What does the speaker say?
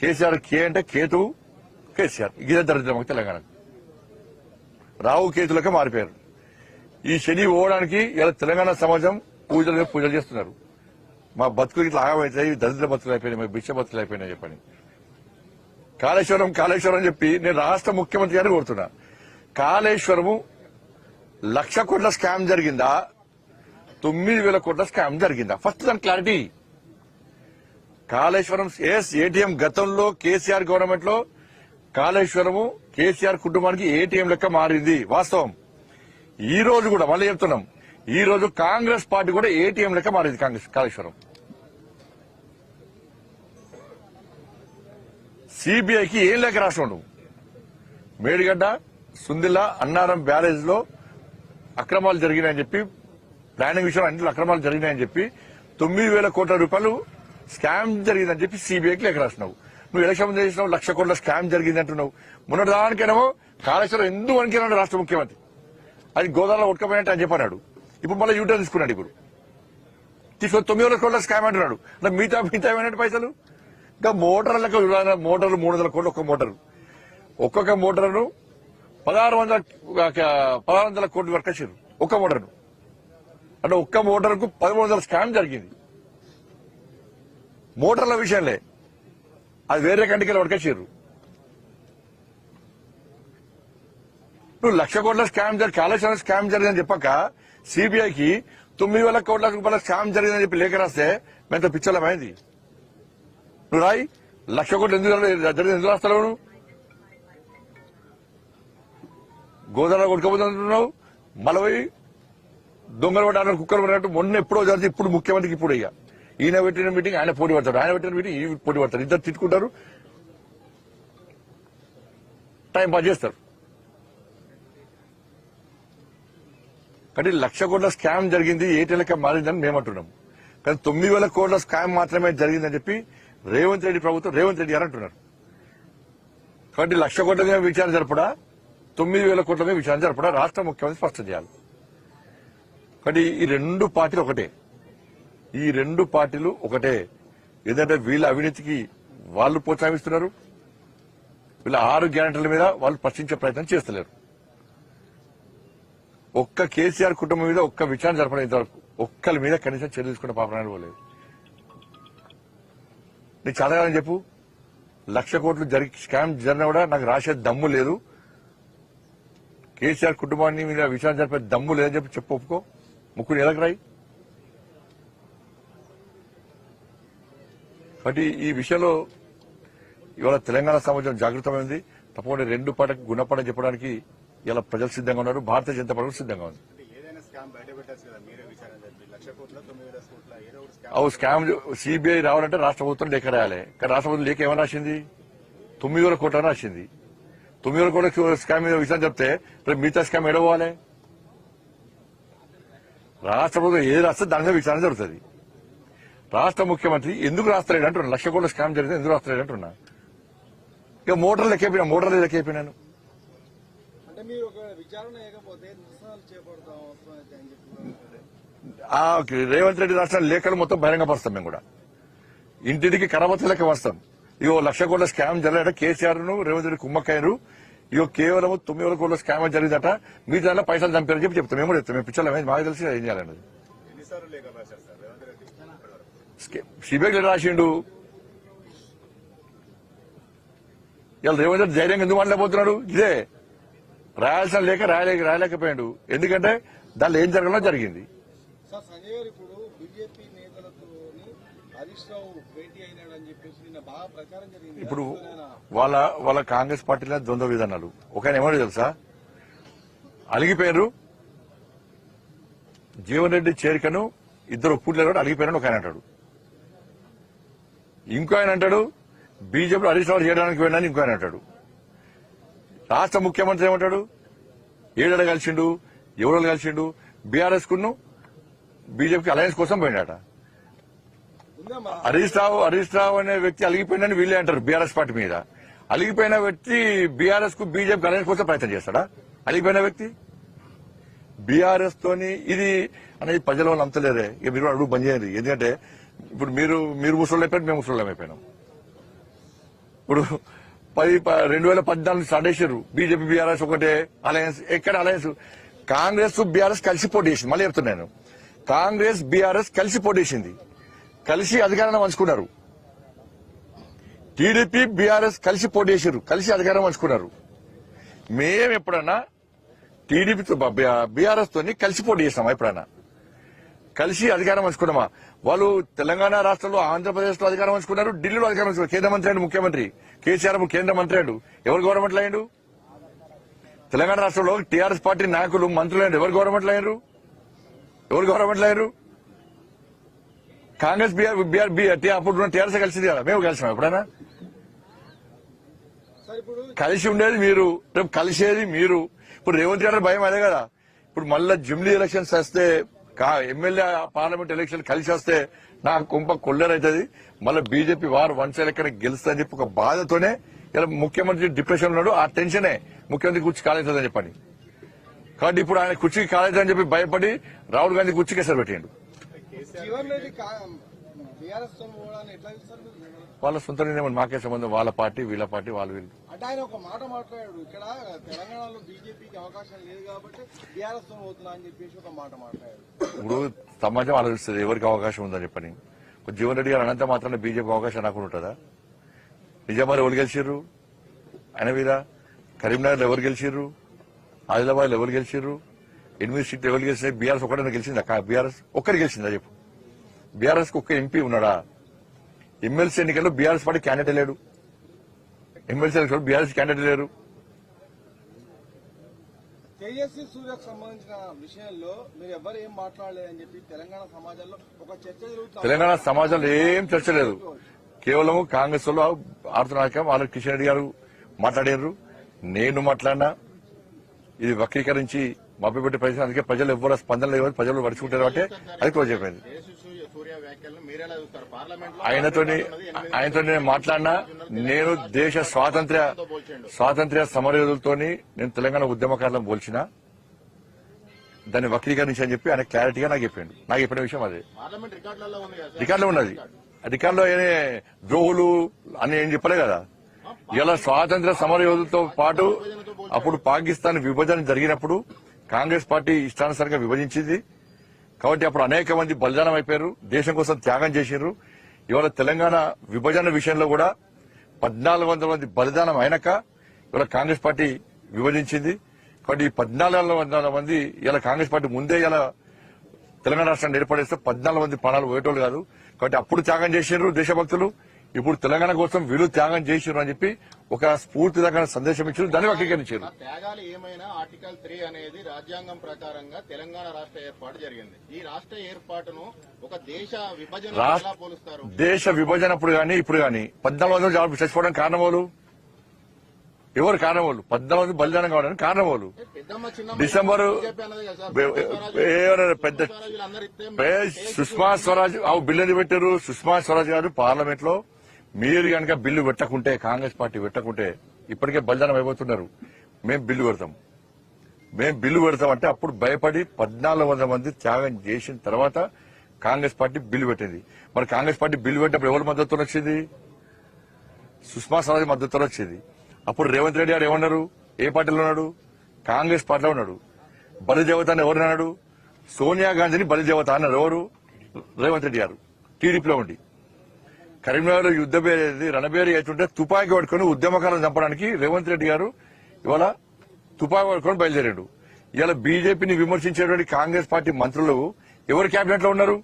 కేసీఆర్ కే అంటే కేతు కేసీఆర్ ఇదే దరిద్రం తెలంగాణ. రావు కేతులకే మారిపోయారు. ఈ శని పోవడానికి ఇలా తెలంగాణ సమాజం పూజలు చేస్తున్నారు. మా బతుకులు ఇట్లా ఆగమైతాయి, దరిద్ర బతుకులు అయిపోయినాయి, మా బిచ్చ బతుకులు అయిపోయినాయి చెప్పని. కాళేశ్వరం చెప్పి నేను రాష్ట్ర ముఖ్యమంత్రి గారిని కోరుతున్నా. కాళేశ్వరము 1,00,000 కోట్ల స్కామ్ జరిగిందా, 9,000 కోట్ల స్కామ్ జరిగిందా? ఫస్ట్ దాని క్లారిటీ. కాళేశ్వరం ఏటీఎం గతంలో కేసీఆర్ గవర్నమెంట్ లో కాళేశ్వరము కేసీఆర్ కుటుంబానికి ఏటీఎం లెక్క మారింది వాస్తవం. ఈ రోజు కూడా మళ్ళీ చెప్తున్నాం, ఈ రోజు కాంగ్రెస్ పార్టీ కూడా ఏటీఎం లెక్క మారింది కాళేశ్వరం. సిబిఐకి ఏం లెక్క రాసినాడు? మేడిగడ్డ సుందిల్లా అన్నారం బ్యారేజ్ లో అక్రమాలు జరిగినాయని చెప్పి, ప్లానింగ్ విషయంలో అన్నింటిలో అక్రమాలు జరిగినాయని చెప్పి 9,000 కోట్ల రూపాయలు స్కామ్ జరిగిందని చెప్పి సిబిఐకి లెక్క రాసినావు. నువ్వు ఎలక్షన్ చేసినావు 1,00,000 కోట్ల స్కామ్ జరిగింది అంటున్నావు. మొన్నటి దానికేమో కాళేశ్వరం ఎందుకు వనికినాడు రాష్ట్ర ముఖ్యమంత్రి, అది గోదావరిలో ఉడకపోయినట్టు అని చెప్పన్నాడు. ఇప్పుడు మళ్ళీ యూటర్న్ తీసుకున్నాడు. ఇప్పుడు తీసుకొని 9,000 కోట్ల స్కామ్ అంటున్నాడు. మిగతా ఏమైనా పైసలు ఇంకా మోటార్లకు మోటార్లు 300 కోట్లు ఒక్క మోటారు. ఒక్కొక్క మోటార్ను 1,600 కోట్ల వరకు వచ్చారు ఒక్క మోటార్ను. అంటే ఒక్క మోటార్కు 1,300 స్కామ్ జరిగింది. మోటార్ల విషయంలో అది వేరే కంటికి వడకొచ్చారు. నువ్వు 1,00,000 కోట్ల స్కామ్ కాళేశ్వరం స్కామ్ జరిగిందని చెప్పక సిబిఐకి 9,000 కోట్ల రూపాయల స్కామ్ జరిగిందని చెప్పి లేఖ రాస్తే మేంత పిచ్చలమైంది. నువ్వు రాయి 1,00,000 కోట్లు ఎందుకు రాస్తావు? నువ్వు గోదావరి కొట్టుకోబోతున్నావు, మళ్ళీ దొంగలు పడ్డారు, కుక్కలు పడినట్టు మొన్న ఎప్పుడో జరిగింది. ఇప్పుడు ముఖ్యమంత్రికి ఇప్పుడు ఇక ఈయన పెట్టిన మీటింగ్ ఆయన పోటీ పడతాడు, ఆయన పెట్టిన మీటింగ్ ఈ పోటీ పడతారు. ఇద్దరు తిట్టుకుంటారు, టైం పాస్ చేస్తారు. కానీ 1,00,000 కోట్ల స్కామ్ జరిగింది, ఏటీఎల్కి మారిందని మేము అంటున్నాం. కానీ 9,000 కోట్ల స్కామ్ మాత్రమే జరిగిందని చెప్పి రేవంత్ రెడ్డి ప్రభుత్వం, రేవంత్ రెడ్డి గారు అంటున్నారు. కాబట్టి 1,00,000 కోట్ల మీద విచారణ జరపడా, 9,000 కోట్ల మీద విచారణ జరపడా రాష్ట్ర ముఖ్యమంత్రి స్పష్టం చేయాలి. కాబట్టి ఈ రెండు పార్టీలు ఒకటే, ఈ రెండు పార్టీలు ఒకటే. ఏంటంటే వీళ్ళ అవినీతికి వాళ్ళు ప్రోత్సహిస్తున్నారు, వీళ్ళ 6 గ్యారెంటీల మీద వాళ్ళు ప్రశ్నించే ప్రయత్నం చేస్తలేరు. ఒక్క కేసీఆర్ కుటుంబం మీద ఒక్క విచారణ జరపడం ఇంతవరకు ఒక్కరి మీద కనీసం చర్య తీసుకున్న పాపనాలు పోలేదు. నీకు చదవాలని చెప్పు, 1,00,000 కోట్లు స్కామ్ జరిగినా కూడా నాకు రాసే దమ్ము లేదు, కేసీఆర్ కుటుంబాన్ని మీద విచారణ జరిపే దమ్ము లేదని చెప్పి ఒప్పుకో, ముక్కుని ఎలాగ రాయి. కాబట్టి ఈ విషయంలో ఇవాళ తెలంగాణ సమాజం జాగృతమైంది. తప్పకుండా రెండు పార్టీలకు గుణపాఠం చెప్పడానికి ఇలా ప్రజలు సిద్ధంగా ఉన్నారు, భారతీయ జనతా పార్టీ సిద్ధంగా ఉంది. అవు స్కామ్ సిబిఐ రావాలంటే రాష్ట్ర ప్రభుత్వం లేఖ రాయాలి. కానీ రాష్ట్ర ప్రభుత్వం లేఖ ఏమని రాసింది? 9,000 కోట్ల రాసింది. 9,000 కోట్ల స్కామ్ మీద విషయం చెప్తే మిగతా స్కామ్ ఎడవాలి. రాష్ట్ర ప్రభుత్వం ఏది రాస్తే దాని మీద విచారణ జరుగుతుంది. రాష్ట్ర ముఖ్యమంత్రి ఎందుకు రాస్తలేడు అంటున్నా, 1,00,000 కోట్ల స్కామ్ జరిగితే ఎందుకు రాస్తలేడు అంటున్నా. ఇక మోటార్లు లెక్కపోయినా, మోటార్లు లెక్కపోయినాను. రేవంత్ రెడ్డి రాష్ట్ర లేఖలు మొత్తం బహిరంగపరుస్తాం. మేము కూడా ఇంటింటికి కరపత్ర లెక్క వస్తాం. ఇగో 1,00,000 కోట్ల స్కామ్ జరిగాట, కేసీఆర్ ను రేవంత్ రెడ్డి కుమ్మక్కయ్యారు, ఇగో కేవలం 9,000 కోట్ల స్కామ్ జరిగిందట, మీ దాంట్లో పైసలు చంపారని చెప్పి చెప్తాం. మేము కూడా చెప్తాం. మేము పిచ్చలమే, మాకు తెలిసి ఏం చేయాలండి. సిబిఐ రాసిండు. ఇలా రేవంత్ రెడ్డి ధైర్యంగా ఎందుకు మాట్లాడబోతున్నాడు? ఇదే రాయాల్సిన లేక రాయలేకపోయాడు. ఎందుకంటే దానిలో ఏం జరగలో జరిగింది. ఇప్పుడు వాళ్ళ కాంగ్రెస్ పార్టీలో ద్వంద్వ విధానాలు. ఒక ఆయన ఏమో తెలుసా, అలిగిపోయారు జీవన్ రెడ్డి చేరికను ఇద్దరు ఒప్పుట్లేరు, అలిగిపోయారని ఒక ఆయన అంటాడు. ఇంకో ఆయన అంటాడు బీజేపీ హరీష్ రావు చేయడానికి వెళ్ళాలని ఇంకో ఆయన అంటాడు. రాష్ట్ర ముఖ్యమంత్రి ఏమంటాడు, ఏడాడ కలిసిండు, ఎవరు కలిసిండు, బీఆర్ఎస్ కును బీజేపీకి అలయన్స్ కోసం పోయినాట. హరీష్ రావు అనే వ్యక్తి అలిగిపోయిందని వీళ్ళే అంటారు బీఆర్ఎస్ పార్టీ మీద. అలిగిపోయిన వ్యక్తి బీఆర్ఎస్ కు బీజేపీ అలయన్స్ కోసం ప్రయత్నం చేస్తాడా? అలిగిపోయిన వ్యక్తి బీఆర్ఎస్ తోని ఇది అనేది ప్రజల వాళ్ళు నమ్మలేరే. ఇక మీరు అడుగు బంద్ చేయండి. ఎందుకంటే ఇప్పుడు మీరు ముసళ్ళు అయిపోయారు, మేము ముసళ్ళు అయిపోయినాం. ఇప్పుడు 2014 స్టార్ట్ చేశారు బీజేపీ బీఆర్ఎస్ ఒకటే అలయన్స్. ఎక్కడ అలయన్స్? కాంగ్రెస్ బీఆర్ఎస్ కలిసి పోటీ చేసింది. మళ్ళీ చెప్తున్నాను, కాంగ్రెస్ బీఆర్ఎస్ కలిసి పోటీ చేసింది, కలిసి అధికారాన్ని పంచుకున్నారు. టీడీపీ బీఆర్ఎస్ కలిసి పోటీ చేశారు, కలిసి అధికారం పంచుకున్నారు. మేము ఎప్పుడన్నా టీడీపీతో బీఆర్ఎస్ తోని కలిసి పోటీ చేస్తామా? ఎప్పుడన్నా కలిసి అధికారం పంచుకున్నామా? వాళ్ళు తెలంగాణ రాష్ట్రంలో, ఆంధ్రప్రదేశ్ లో అధికారం పంచుకున్నారు, ఢిల్లీలో అధికారం పంచుకున్నారు. కేంద్ర మంత్రి అండు, ముఖ్యమంత్రి కేసీఆర్ కేంద్ర మంత్రి అండు. ఎవరు గవర్నమెంట్ అయ్యాడు? తెలంగాణ రాష్ట్రంలో టీఆర్ఎస్ పార్టీ నాయకులు, మంత్రులు ఎవరు గవర్నమెంట్ అయ్యారు? ఎవరు గవర్నమెంట్ అయ్యారు? కాంగ్రెస్ అప్పుడు టీఆర్ఎస్ కలిసింది కదా, మేము కలిసాం ఎప్పుడైనా? కలిసి ఉండేది మీరు, రేపు కలిసేది మీరు. ఇప్పుడు రేవంత్ రెడ్డి భయం అదే కదా. ఇప్పుడు మళ్ళా జమిలీ ఎలక్షన్స్ వస్తే, ఎమ్మెల్యే పార్లమెంట్ ఎలక్షన్ కలిసి వస్తే నాకు కుంప కొల్లరైతుంది. మళ్ళీ బీజేపీ వారు వన్ సైడ్ ఎక్కడ గెలుస్తుందని చెప్పి ఒక బాధతోనే ఇలా ముఖ్యమంత్రి డిప్రెషన్ ఉన్నాడు. ఆ టెన్షనే ముఖ్యమంత్రి కుర్చీ కాలేదని చెప్పని. కాబట్టి ఇప్పుడు ఆయన కుర్చీకి కాలేదని చెప్పి భయపడి రాహుల్ గాంధీ కుర్చీకి ఎసరు పెట్టిండు. వాళ్ళ సొంత నిర్ణయం, మాకే సంబంధం. వాళ్ళ పార్టీ, వీళ్ళ పార్టీ, వాళ్ళు వీళ్ళు. అంటే ఆయన ఒక మాట మాట్లాడాడు, ఇక్కడ తెలంగాణలో బీజేపీకి అవకాశం లేదు కాబట్టి బీఆర్ఎస్ తో పోతున్నా అని చెప్పేసి ఒక మాట మాట్లాడాడు. ఇప్పుడు సమాజం ఆలోచిస్తుంది ఎవరికి అవకాశం ఉందని చెప్పని. జీవన్ రెడ్డి గారు అనంత మాత్రాన బీజేపీ అవకాశం రాకుండా ఉంటుందా? నిజామాబాద్ ఎవరు గెలిచిర్రు? ఆయన మీద కరీంనగర్ ఎవరు గెలిచిర్రు? ఆదిలాబాద్ ఎవరు గెలిచిర్రు? 8 సీట్లు ఎవరు గెలిచినాయి? బీఆర్ఎస్ ఒక్కడైనా గెలిచిందా? బీఆర్ఎస్ ఒక్కరు గెలిచిందా చెప్పు? బీఆర్ఎస్ కు ఒక్క ఎంపీ ఉన్నాడా? ఎమ్మెల్సీ ఎన్నికల్లో బీఆర్ఎస్ పార్టీ క్యాండిడేట్ లేడు. ఎమ్మెల్సీ ఎన్నికల్లో బీఆర్ఎస్ క్యాండిడేట్ లేరు. తేజస్వి సూర్యకు సంబంధించిన విషయంలో మీరు ఎవరు ఏం మాట్లాడలేదని చెప్పి తెలంగాణ సమాజంలో ఒక చర్చ జరుగుతుంది. తెలంగాణ సమాజంలో ఏం చర్చ లేదు. కేవలం కాంగ్రెస్ లో ఆడుతున్న వాళ్ళు కిషన్ రెడ్డి గారు మాట్లాడారు, నేను మాట్లాడినా. ఇది వక్రీకరించి మభ్యపెట్టే ప్రయత్నం. అందుకే ప్రజలు ఎవ్వరు స్పందన లేదు, ప్రజలు పడుచుకుంటారు అంటే అది క్లోజ్ అయిపోయింది. ఆయనతో నేను మాట్లాడినా. నేను దేశ స్వాతంత్ర్య సమరయోధులతో నేను తెలంగాణ ఉద్యమకారులను పోల్చిన, దాన్ని వక్రీకరించి అని చెప్పి ఆయన క్లారిటీగా నాకు చెప్పాడు. నాకు చెప్పిన విషయం అదే రికార్డులో ఉన్నది. రికార్డులో ఆయన ద్రోహులు అని ఏం చెప్పలే కదా. ఇలా స్వాతంత్ర్య సమరయోధులతో పాటు అప్పుడు పాకిస్తాన్ విభజన జరిగినప్పుడు కాంగ్రెస్ పార్టీ ఇష్టానుసారంగా విభజించింది. కాబట్టి అప్పుడు అనేక మంది బలిదానం అయిపోయారు, దేశం కోసం త్యాగం చేశారు. ఇవాళ తెలంగాణ విభజన విషయంలో కూడా 1400 మంది బలిదానం అయినాక ఇవాళ కాంగ్రెస్ పార్టీ విభజించింది. కాబట్టి 1400 మంది ఇలా కాంగ్రెస్ పార్టీ ముందే ఇలా తెలంగాణ రాష్ట్రాన్ని ఏర్పడేస్తే 14 మంది ప్రాణాలు పోయేటోళ్ళు కాదు. కాబట్టి అప్పుడు త్యాగం చేశారు దేశభక్తులు, ఇప్పుడు తెలంగాణ కోసం వీళ్ళు త్యాగం చేశారు అని చెప్పి ఒక స్ఫూర్తిదాయకమైన సందేశం ఇచ్చారు, దాన్ని వక్రీకరించారు. త్యాగాలు ఏమైనా ఆర్టికల్ 3 అనేది రాజ్యాంగం ప్రకారంగా తెలంగాణ రాష్ట్ర ఏర్పాటు జరిగింది. ఈ రాష్ట్ర ఏర్పాటును ఒక దేశ విభజన ఎలా పోలుస్తారు? దేశ విభజన అప్పుడు గానీ ఇప్పుడు గానీ 1400 చచ్చిపోవడానికి కారణం వాళ్ళు ఎవరు? కారణం వాళ్ళు 14 బలిదానం కావడానికి కారణం వాళ్ళు. డిసెంబర్ పెద్ద సుష్మా స్వరాజ్ బిల్లుని పెట్టారు. సుష్మా స్వరాజ్ గారు పార్లమెంట్ లో మీరు కనుక బిల్లు పెట్టకుంటే, కాంగ్రెస్ పార్టీ పెట్టకుంటే ఇప్పటికే బలిదానం అయిపోతున్నారు. మేము బిల్లు పెడతాం అంటే అప్పుడు భయపడి 1400 మంది త్యాగం చేసిన తర్వాత కాంగ్రెస్ పార్టీ బిల్లు పెట్టింది. మరి కాంగ్రెస్ పార్టీ బిల్లు పెట్టినప్పుడు ఎవరి మద్దతు వచ్చింది? సుష్మా స్వరాజ్ మద్దతు వచ్చింది. అప్పుడు రేవంత్ రెడ్డి గారు ఏమన్నారు? ఏ పార్టీలో ఉన్నాడు? కాంగ్రెస్ పార్టీలో ఉన్నాడు. బలిదేవత అని ఎవరు అన్నాడు? సోనియా గాంధీని బలిదేవత అన్నారు. ఎవరు? రేవంత్ రెడ్డి గారు టీడీపీలో ఉండి. కరీంనగర్ యుద్ధ బేరేది రణబేరి అవుతుంటే తుపాకీ పట్టుకుని ఉద్యమకాలను చంపడానికి రేవంత్ రెడ్డి గారు ఇవాళ తుపాకీ పట్టుకుని బయలుదేరాడు. ఇవాళ బీజేపీని విమర్శించేటువంటి కాంగ్రెస్ పార్టీ మంత్రులు ఎవరు కేబినెట్ లో ఉన్నారు?